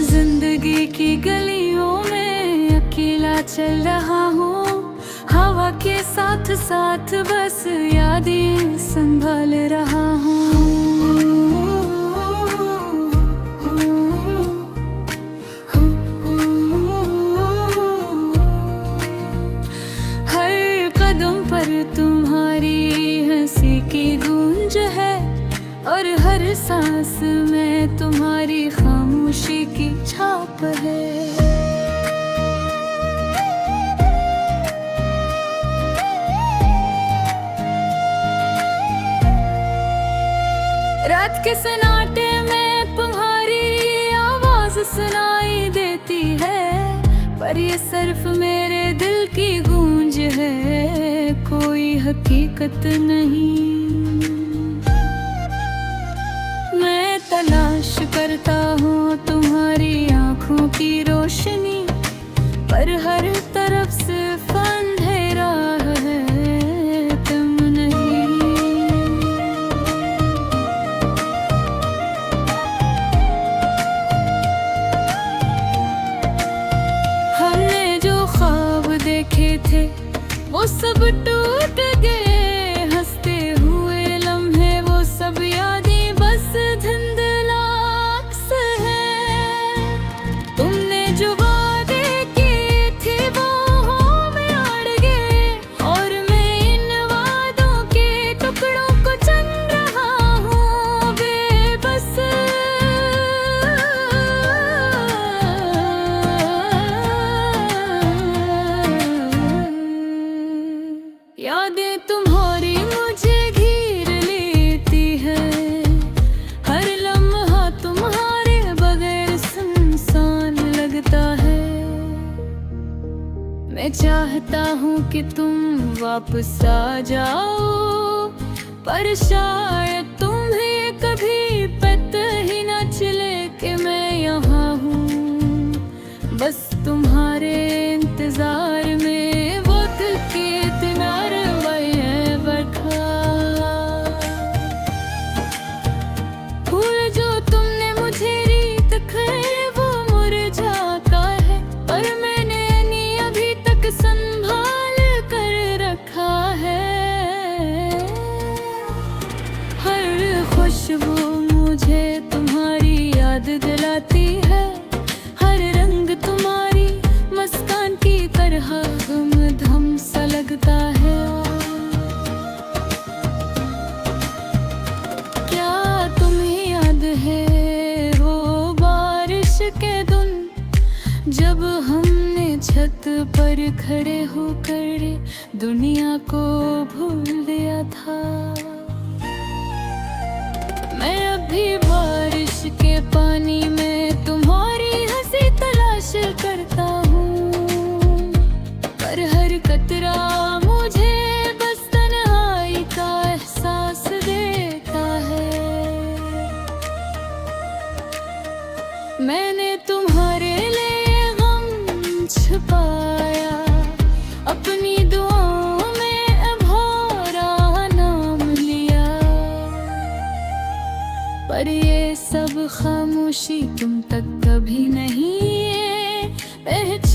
जिंदगी की गलियों में अकेला चल रहा हूँ, हवा के साथ साथ बस यादें संभाल रहा हूँ। हर कदम पर तुम्हारी हंसी की गूंज है और हर सांस में तुम्हारी खामोशी की छाप है। रात के सन्नाटे में तुम्हारी आवाज सुनाई देती है, पर ये सिर्फ मेरे दिल की गूंज है, कोई हकीकत नहीं। मैं तलाश करता हूँ तुम्हारी आँखों की रोशनी, पर हर तरफ सिर्फ अंधेरा है, तुम नहीं। हमने जो ख्वाब देखे थे वो सब टूट गए, हंसते हुए लम्हे वो सब यादें बस धुंधलास है। तुमने जो वादे किए थे वो में अड़ गए, और मैं इन वादों के टुकड़ों को चुन रहा हूँ बेबस। यादें तुम्हारी मुझे घेर लेती है, हर लम्हा तुम्हारे बगैर सुनसान लगता है। मैं चाहता हूँ कि तुम वापस आ जाओ, पर शायद तुम्हें कभी पता ही न चले कि मैं यहाँ हूँ, बस तुम्हारे इंतजार में वक्त के किनारे है बरखा। फूल जो तुमने मुझे रीत खाए वो मुरझाता है, पर मैंने नहीं अभी तक संभाल कर रखा है। हर खुशबू मुझे तुम्हारी याद दिलाती है, हर रंग तुम्हारी मुस्कान की तरह गुमधम सा लगता है। क्या तुम्हें याद है वो बारिश के दिन, जब हमने छत पर खड़े होकर दुनिया को भूल दिया था। मैं अभी बारिश के पानी में तुम्हारी हंसी तलाश करता हूँ, पर हर कतरा मुझे बस तन्हाई का एहसास देता है। मैंने तुम्हारे लिए गम छुपाया, अपनी दुआओं में अभोरा नाम लिया, पर ये सब खामोशी तुम तक कभी नहीं पहुंच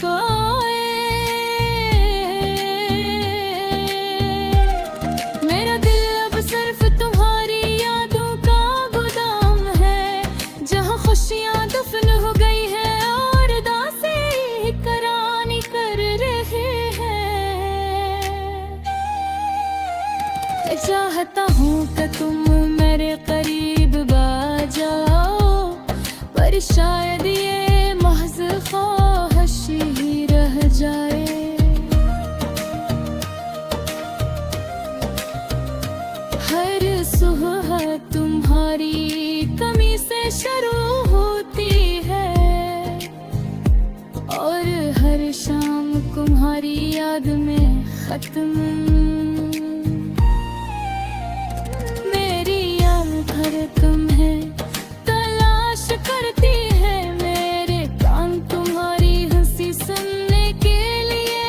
पाए। मेरा दिल अब सिर्फ तुम्हारी यादों का गोदाम है, जहाँ खुशियाँ दफन हो गई है और दासें करानी कर रहे हैं। मैं चाहता हूँ कि तुम मेरे करीब आ जाओ, पर शायद ये महज ख्वाहिश ही रह जाए। हर सुबह तुम्हारी कमी से शुरू होती है, और हर शाम तुम्हारी याद में खत्म। मेरी याद हर तुम है तलाश करती है, मेरे कान तुम्हारी हंसी सुनने के लिए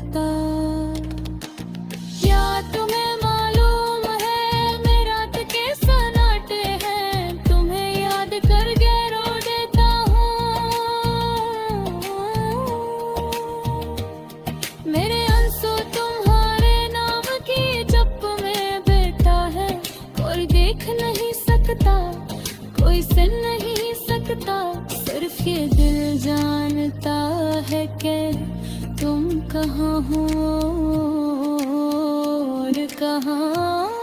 होता। क्या तुम्हें मालूम है मैं रात के सन्नाटे हैं तुम्हें याद करके रो देता हूँ। मेरे आंसू तुम्हारे नाम की जप में बैठा है, कोई देख नहीं सकता, कोई सुन नहीं सकता, सिर्फ ये दिल जानता है कि तुम कहाँ हो और कहाँ